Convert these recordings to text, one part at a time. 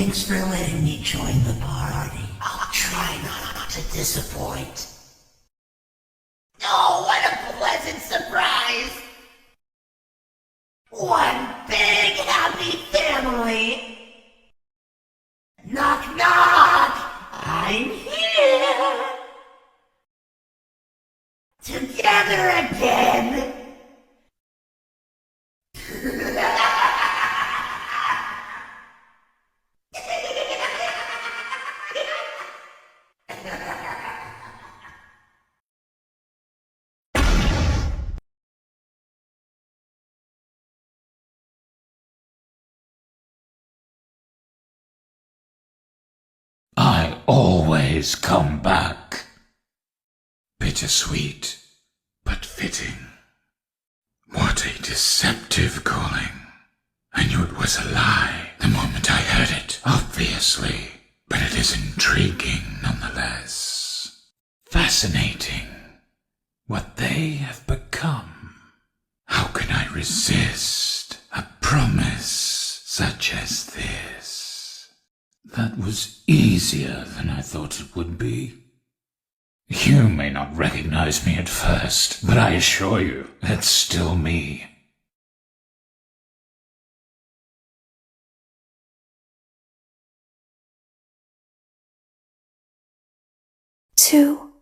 Thanks for letting me join the party. I'll try not to disappoint. Oh, what a pleasant surprise! One big happy family! Knock, knock! I'm here! Together again! I always come back. Bittersweet, but fitting. What a deceptive calling. I knew it was a lie the moment I heard it, obviously, but it is intriguing nonetheless. Fascinating. What they have become. How can I resist a promise such as this? That was easier than I thought it would be. You may not recognize me at first, but I assure you, it's still me. Two,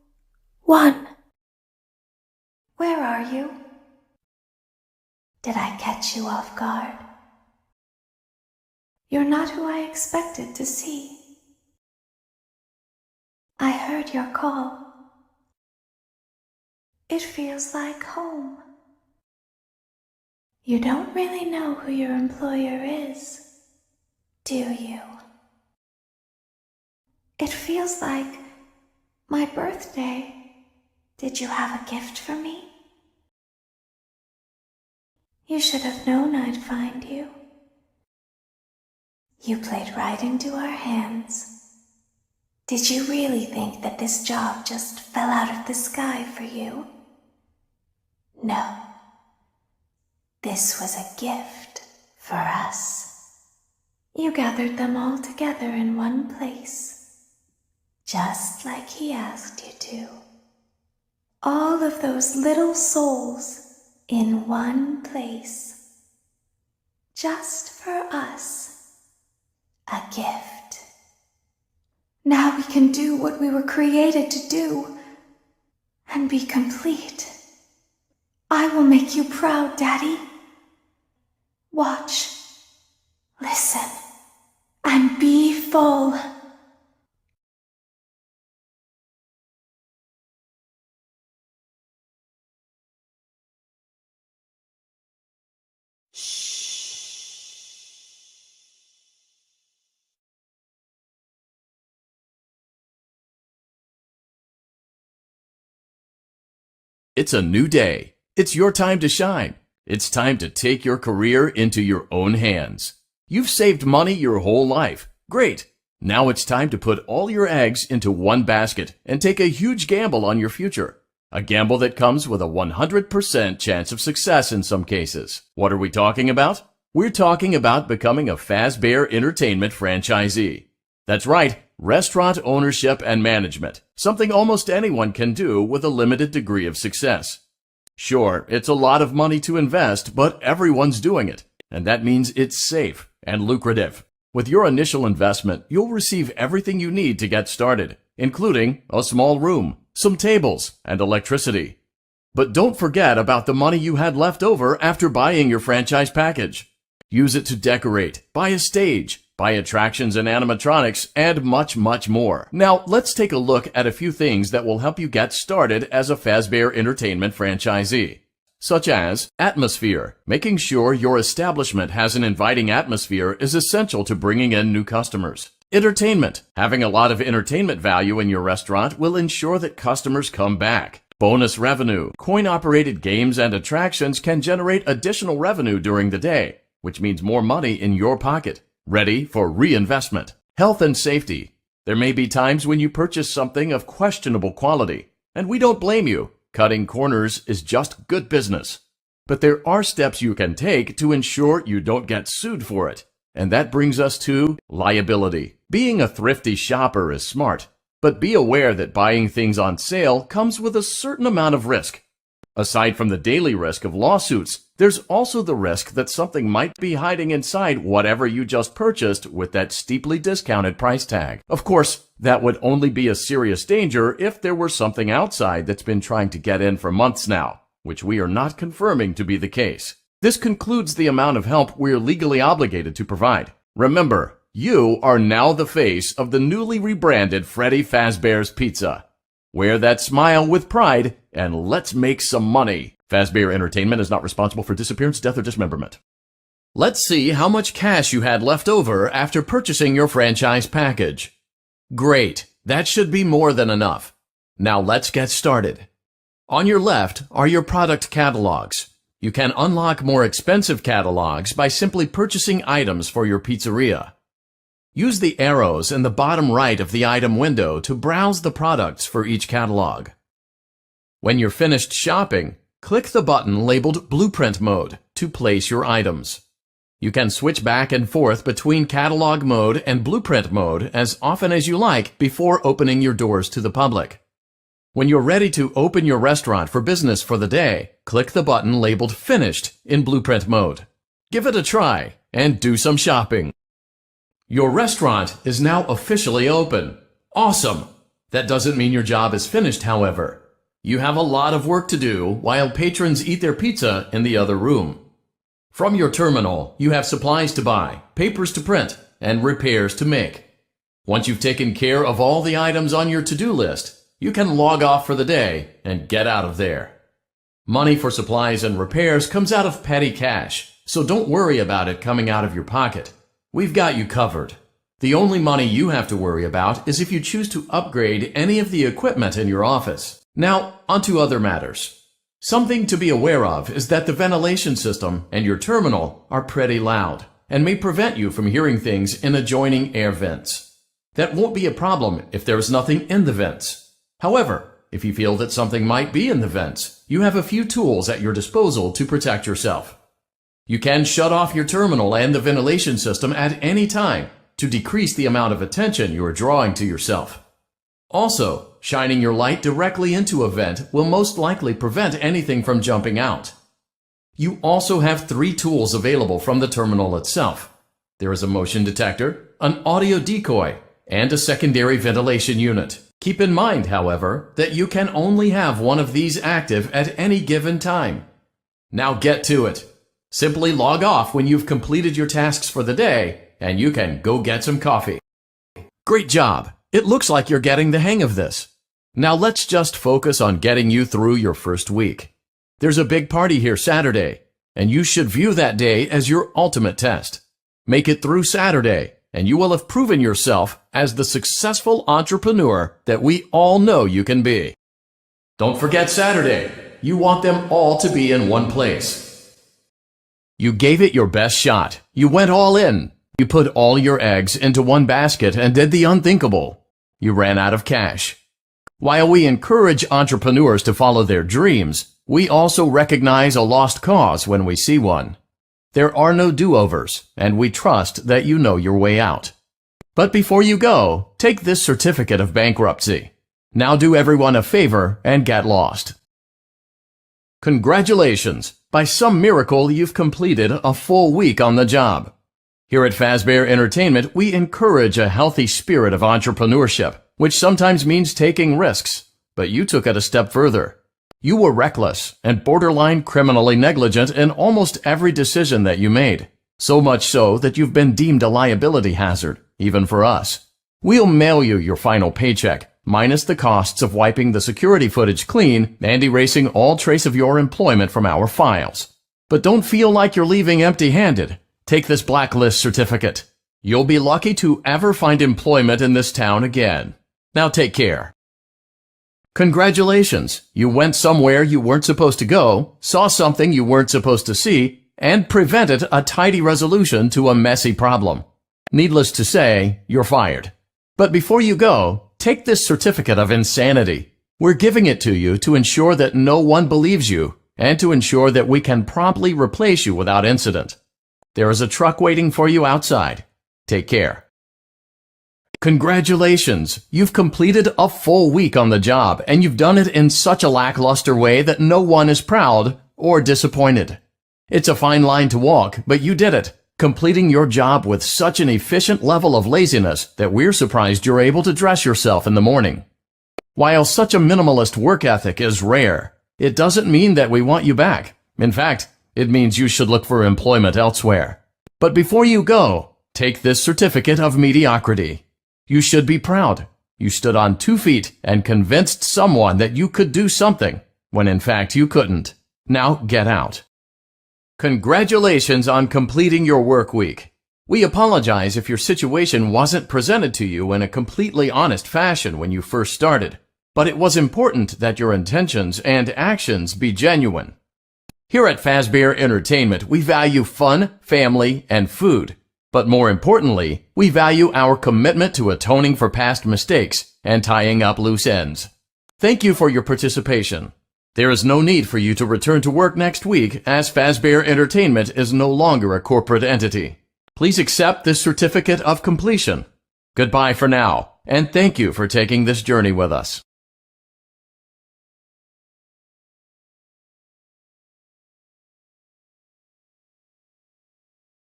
one. Where are you? Did I catch you off guard? You're not who I expected to see. I heard your call. It feels like home. You don't really know who your employer is, do you? It feels like my birthday. Did you have a gift for me? You should have known I'd find you. You played right into our hands. Did you really think that this job just fell out of the sky for you? No. This was a gift for us. You gathered them all together in one place, just like he asked you to. All of those little souls in one place, just for us. A gift. Now we can do what we were created to do and be complete. I will make you proud, Daddy. Watch, listen, and be full. It's a new day. It's your time to shine. It's time to take your career into your own hands. You've saved money your whole life. Great. Now it's time to put all your eggs into one basket and take a huge gamble on your future. A gamble that comes with a 100% chance of success in some cases. What are we talking about? We're talking about becoming a Fazbear Entertainment franchisee. That's right, restaurant ownership and management, something almost anyone can do with a limited degree of success. Sure, it's a lot of money to invest, but everyone's doing it, and that means it's safe and lucrative. With your initial investment, you'll receive everything you need to get started, including a small room, some tables, and electricity. But don't forget about the money you had left over after buying your franchise package. Use it to decorate, buy a stage, buy attractions and animatronics, and much, much more. Now, let's take a look at a few things that will help you get started as a Fazbear Entertainment franchisee. Such as atmosphere. Making sure your establishment has an inviting atmosphere is essential to bringing in new customers. Entertainment. Having a lot of entertainment value in your restaurant will ensure that customers come back. Bonus revenue. Coin-operated games and attractions can generate additional revenue during the day, which means more money in your pocket. Ready for reinvestment. Health and safety. There may be times when you purchase something of questionable quality, and we don't blame you. Cutting corners is just good business. But there are steps you can take to ensure you don't get sued for it. And that brings us to liability. Being a thrifty shopper is smart, but be aware that buying things on sale comes with a certain amount of risk. Aside from the daily risk of lawsuits, there's also the risk that something might be hiding inside whatever you just purchased with that steeply discounted price tag. Of course, that would only be a serious danger if there were something outside that's been trying to get in for months now, which we are not confirming to be the case. This concludes the amount of help we're legally obligated to provide. Remember, you are now the face of the newly rebranded Freddy Fazbear's Pizza. Wear that smile with pride, and let's make some money. Fazbear Entertainment is not responsible for disappearance, death, or dismemberment. Let's see how much cash you had left over after purchasing your franchise package. Great, that should be more than enough. Now let's get started. On your left are your product catalogs. You can unlock more expensive catalogs by simply purchasing items for your pizzeria. Use the arrows in the bottom right of the item window to browse the products for each catalog. When you're finished shopping, click the button labeled Blueprint Mode to place your items. You can switch back and forth between Catalog Mode and Blueprint Mode as often as you like before opening your doors to the public. When you're ready to open your restaurant for business for the day, click the button labeled Finished in Blueprint Mode. Give it a try and do some shopping. Your restaurant is now officially open. Awesome! That doesn't mean your job is finished, however. You have a lot of work to do while patrons eat their pizza in the other room. From your terminal, you have supplies to buy, papers to print, and repairs to make. Once you've taken care of all the items on your to-do list, you can log off for the day and get out of there. Money for supplies and repairs comes out of petty cash, so don't worry about it coming out of your pocket. We've got you covered. The only money you have to worry about is if you choose to upgrade any of the equipment in your office. Now, onto other matters. Something to be aware of is that the ventilation system and your terminal are pretty loud and may prevent you from hearing things in adjoining air vents. That won't be a problem if there is nothing in the vents. However, if you feel that something might be in the vents, you have a few tools at your disposal to protect yourself. You can shut off your terminal and the ventilation system at any time to decrease the amount of attention you are drawing to yourself. Also, shining your light directly into a vent will most likely prevent anything from jumping out. You also have 3 tools available from the terminal itself. There is a motion detector, an audio decoy, and a secondary ventilation unit. Keep in mind, however, that you can only have one of these active at any given time. Now get to it. Simply log off when you've completed your tasks for the day, and you can go get some coffee. Great job! It looks like you're getting the hang of this. Now let's just focus on getting you through your first week. There's a big party here Saturday, and you should view that day as your ultimate test. Make it through Saturday, and you will have proven yourself as the successful entrepreneur that we all know you can be. Don't forget Saturday. You want them all to be in one place. You gave it your best shot. You went all in. You put all your eggs into one basket and did the unthinkable. You ran out of cash. While we encourage entrepreneurs to follow their dreams, we also recognize a lost cause when we see one. There are no do-overs, and we trust that you know your way out. But before you go, take this certificate of bankruptcy. Now do everyone a favor and get lost. Congratulations! By some miracle, you've completed a full week on the job. Here at Fazbear Entertainment, we encourage a healthy spirit of entrepreneurship, which sometimes means taking risks. But you took it a step further. You were reckless and borderline criminally negligent in almost every decision that you made. So much so that you've been deemed a liability hazard, even for us. We'll mail you your final paycheck, minus the costs of wiping the security footage clean and erasing all trace of your employment from our files. But don't feel like you're leaving empty-handed. Take this blacklist certificate. You'll be lucky to ever find employment in this town again. Now take care. Congratulations! You went somewhere you weren't supposed to go, saw something you weren't supposed to see, and prevented a tidy resolution to a messy problem. Needless to say, you're fired. But before you go, take this certificate of insanity. We're giving it to you to ensure that no one believes you, and to ensure that we can promptly replace you without incident. There is a truck waiting for you outside. Take care. Congratulations! You've completed a full week on the job, and you've done it in such a lackluster way that no one is proud or disappointed. It's a fine line to walk, but you did it, completing your job with such an efficient level of laziness that we're surprised you're able to dress yourself in the morning. While such a minimalist work ethic is rare, it doesn't mean that we want you back. In fact, it means you should look for employment elsewhere. But before you go, take this certificate of mediocrity. You should be proud. You stood on 2 feet and convinced someone that you could do something, when in fact you couldn't. Now get out. Congratulations on completing your work week. We apologize if your situation wasn't presented to you in a completely honest fashion when you first started, but it was important that your intentions and actions be genuine. Here at Fazbear Entertainment, we value fun, family, and food. But more importantly, we value our commitment to atoning for past mistakes and tying up loose ends. Thank you for your participation. There is no need for you to return to work next week, as Fazbear Entertainment is no longer a corporate entity. Please accept this certificate of completion. Goodbye for now, and thank you for taking this journey with us.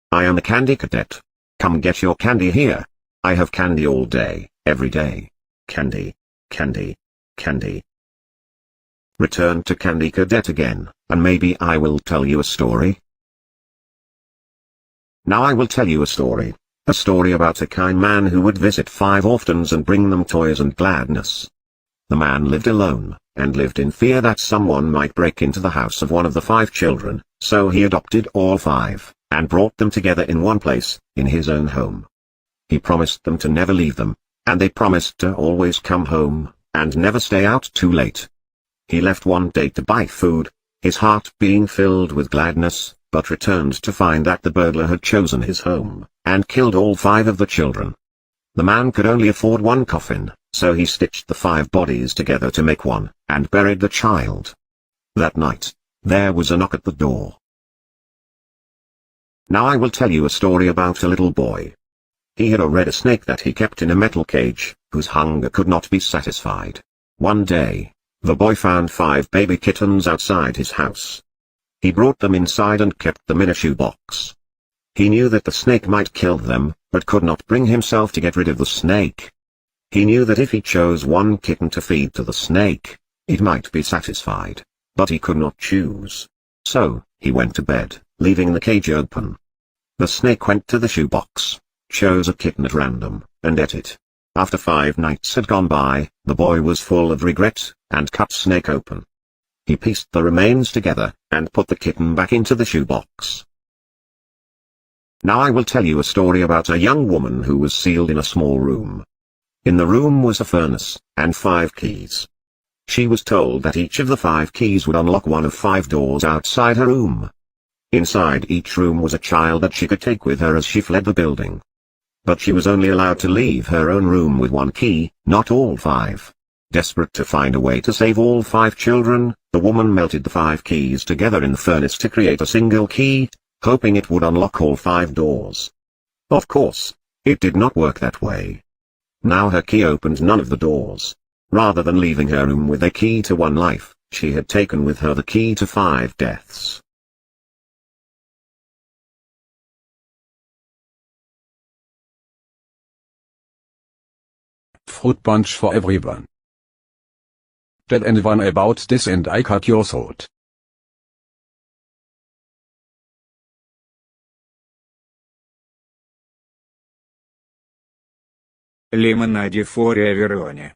I am a candy cadet. Come get your candy here. I have candy all day, every day. Candy, candy, candy. Return to Candy Cadet again, and maybe I will tell you a story. Now I will tell you a story. A story about a kind man who would visit 5 orphans and bring them toys and gladness. The man lived alone, and lived in fear that someone might break into the house of one of the 5 children, so he adopted all 5. And brought them together in one place, in his own home. He promised them to never leave them, and they promised to always come home, and never stay out too late. He left one day to buy food, his heart being filled with gladness, but returned to find that the burglar had chosen his home, and killed all 5 of the children. The man could only afford one coffin, so he stitched the 5 bodies together to make one, and buried the child. That night, there was a knock at the door. Now I will tell you a story about a little boy. He had a red snake that he kept in a metal cage, whose hunger could not be satisfied. One day, the boy found 5 baby kittens outside his house. He brought them inside and kept them in a shoebox. He knew that the snake might kill them, but could not bring himself to get rid of the snake. He knew that if he chose one kitten to feed to the snake, it might be satisfied, but he could not choose. So, he went to bed, leaving the cage open. The snake went to the shoebox, chose a kitten at random, and ate it. After 5 nights had gone by, the boy was full of regret, and cut snake open. He pieced the remains together, and put the kitten back into the shoebox. Now I will tell you a story about a young woman who was sealed in a small room. In the room was a furnace, and 5 keys. She was told that each of the 5 keys would unlock one of 5 doors outside her room. Inside each room was a child that she could take with her as she fled the building. But she was only allowed to leave her own room with 1 key, not all 5. Desperate to find a way to save all 5 children, the woman melted the 5 keys together in the furnace to create a single key, hoping it would unlock all 5 doors. Of course, it did not work that way. Now her key opened none of the doors. Rather than leaving her room with a key to 1 life, she had taken with her the key to 5 deaths. Fruit punch for everyone. Tell anyone about this and I cut your throat. Lemonade for everyone.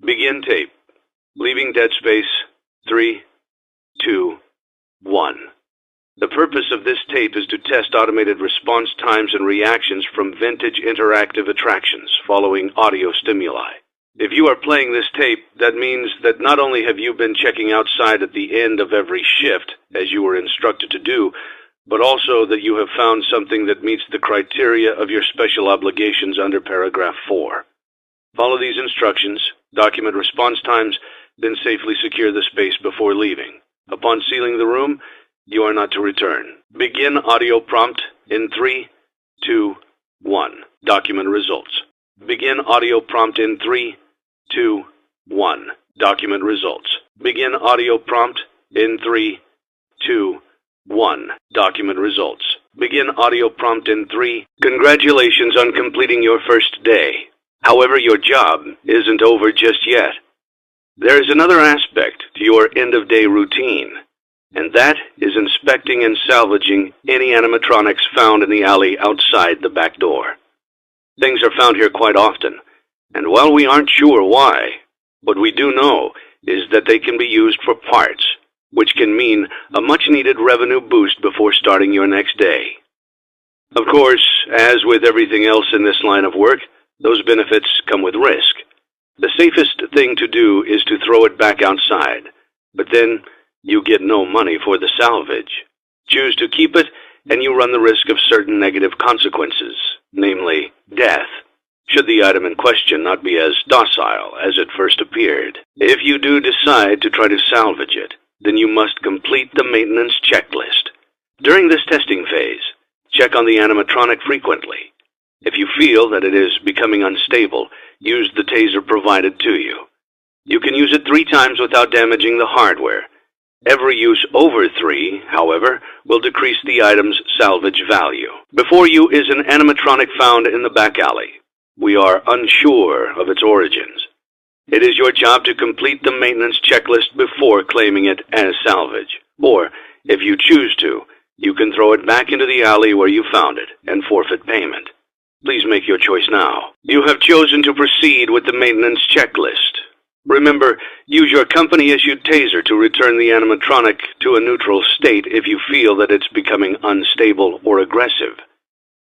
Begin tape. Leaving dead space. 3, 2, 1. The purpose of this tape is to test automated response times and reactions from vintage interactive attractions following audio stimuli. If you are playing this tape, that means that not only have you been checking outside at the end of every shift, as you were instructed to do, but also that you have found something that meets the criteria of your special obligations under paragraph 4. Follow these instructions, document response times, then safely secure the space before leaving. Upon sealing the room, you are not to return. Begin audio prompt in 3, 2, 1. Document results. Begin audio prompt in 3, 2, 1. Document results. Begin audio prompt in 3, 2, 1. Document results. Begin audio prompt in 3. Congratulations on completing your first day. However, your job isn't over just yet. There is another aspect to your end-of-day routine, and that is inspecting and salvaging any animatronics found in the alley outside the back door. Things are found here quite often, and while we aren't sure why, what we do know is that they can be used for parts, which can mean a much-needed revenue boost before starting your next day. Of course, as with everything else in this line of work, those benefits come with risk. The safest thing to do is to throw it back outside, but then you get no money for the salvage. Choose to keep it, and you run the risk of certain negative consequences, namely death, should the item in question not be as docile as it first appeared. If you do decide to try to salvage it, then you must complete the maintenance checklist. During this testing phase, check on the animatronic frequently. If you feel that it is becoming unstable, use the taser provided to you. You can use it 3 times without damaging the hardware. Every use over 3, however, will decrease the item's salvage value. Before you is an animatronic found in the back alley. We are unsure of its origins. It is your job to complete the maintenance checklist before claiming it as salvage. Or, if you choose to, you can throw it back into the alley where you found it and forfeit payment. Please make your choice now. You have chosen to proceed with the maintenance checklist. Remember, use your company-issued taser to return the animatronic to a neutral state if you feel that it's becoming unstable or aggressive.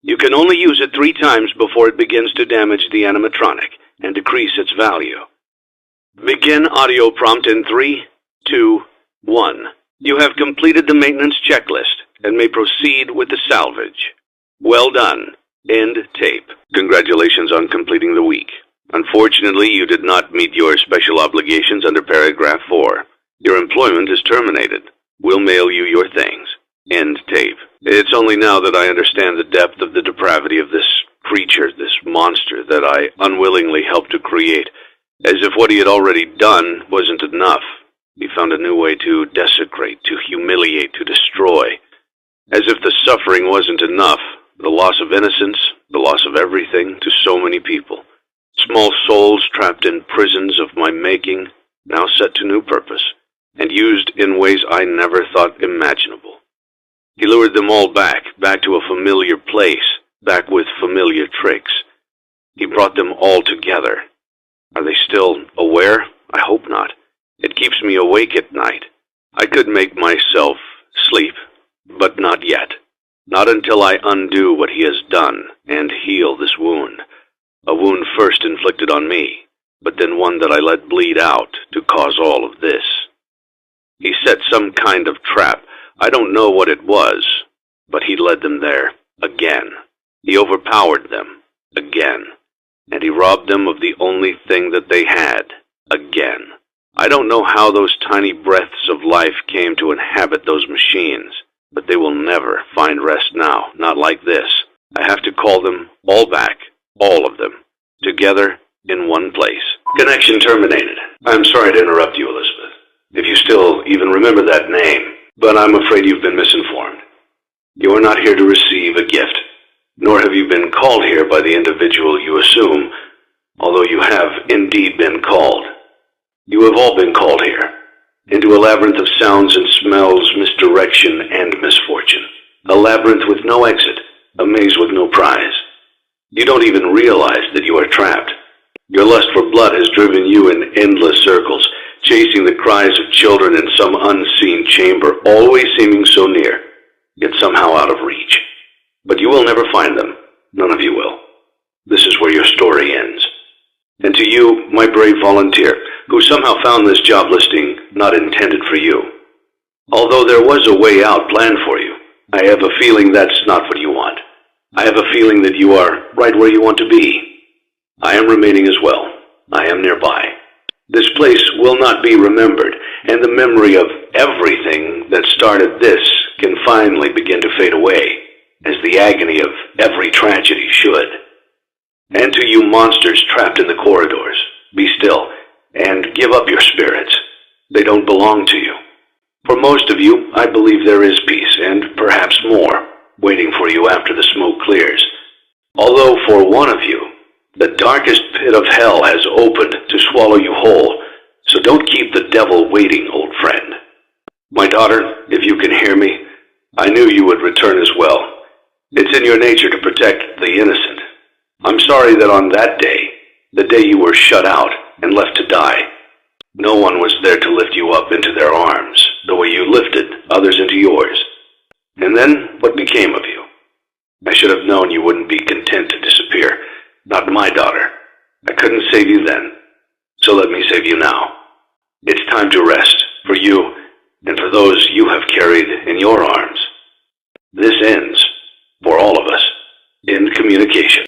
You can only use it 3 times before it begins to damage the animatronic and decrease its value. Begin audio prompt in 3, 2, 1. You have completed the maintenance checklist and may proceed with the salvage. Well done. End tape. Congratulations on completing the week. Unfortunately, you did not meet your special obligations under paragraph 4. Your employment is terminated. We'll mail you your things. End tape. It's only now that I understand the depth of the depravity of this creature, this monster that I unwillingly helped to create, as if what he had already done wasn't enough. He found a new way to desecrate, to humiliate, to destroy. As if the suffering wasn't enough, the loss of innocence, the loss of everything to so many people. Small souls trapped in prisons of my making, now set to new purpose, and used in ways I never thought imaginable. He lured them all back to a familiar place, back with familiar tricks. He brought them all together. Are they still aware? I hope not. It keeps me awake at night. I could make myself sleep, but not yet. Not until I undo what he has done and heal this wound. A wound first inflicted on me, but then one that I let bleed out to cause all of this. He set some kind of trap. I don't know what it was, but he led them there again. He overpowered them again, and he robbed them of the only thing that they had again. I don't know how those tiny breaths of life came to inhabit those machines, but they will never find rest now, not like this. I have to call them all back, all of them, together in one place. Connection terminated. I'm sorry to interrupt you, Elizabeth, if you still even remember that name, but I'm afraid you've been misinformed. You are not here to receive a gift, nor have you been called here by the individual you assume, although you have indeed been called. You have all been called here, into a labyrinth of sounds and smells, misdirection, and misfortune. A labyrinth with no exit, a maze with no prize. You don't even realize that you are trapped. Your lust for blood has driven you in endless circles, chasing the cries of children in some unseen chamber, always seeming so near, yet somehow out of reach. But you will never find them. None of you will. This is where your story ends. And to you, my brave volunteer, who somehow found this job listing not intended for you. Although there was a way out planned for you, I have a feeling that's not what you want. I have a feeling that you are right where you want to be. I am remaining as well. I am nearby. This place will not be remembered, and the memory of everything that started this can finally begin to fade away, as the agony of every tragedy should. And to you monsters trapped in the corridors, be still, and give up your spirits. They don't belong to you. For most of you, I believe there is peace, and perhaps more, waiting for you after the smoke clears. Although for one of you, the darkest pit of hell has opened to swallow you whole, so don't keep the devil waiting, old friend. My daughter, if you can hear me, I knew you would return as well. It's in your nature to protect the innocent. I'm sorry that on that day, the day you were shut out and left to die, no one was there to lift you up into their arms, the way you lifted others into yours. And then, what became of you? I should have known you wouldn't be content to disappear. Not my daughter. I couldn't save you then, so let me save you now. It's time to rest, for you, and for those you have carried in your arms. This ends, for all of us, in communication.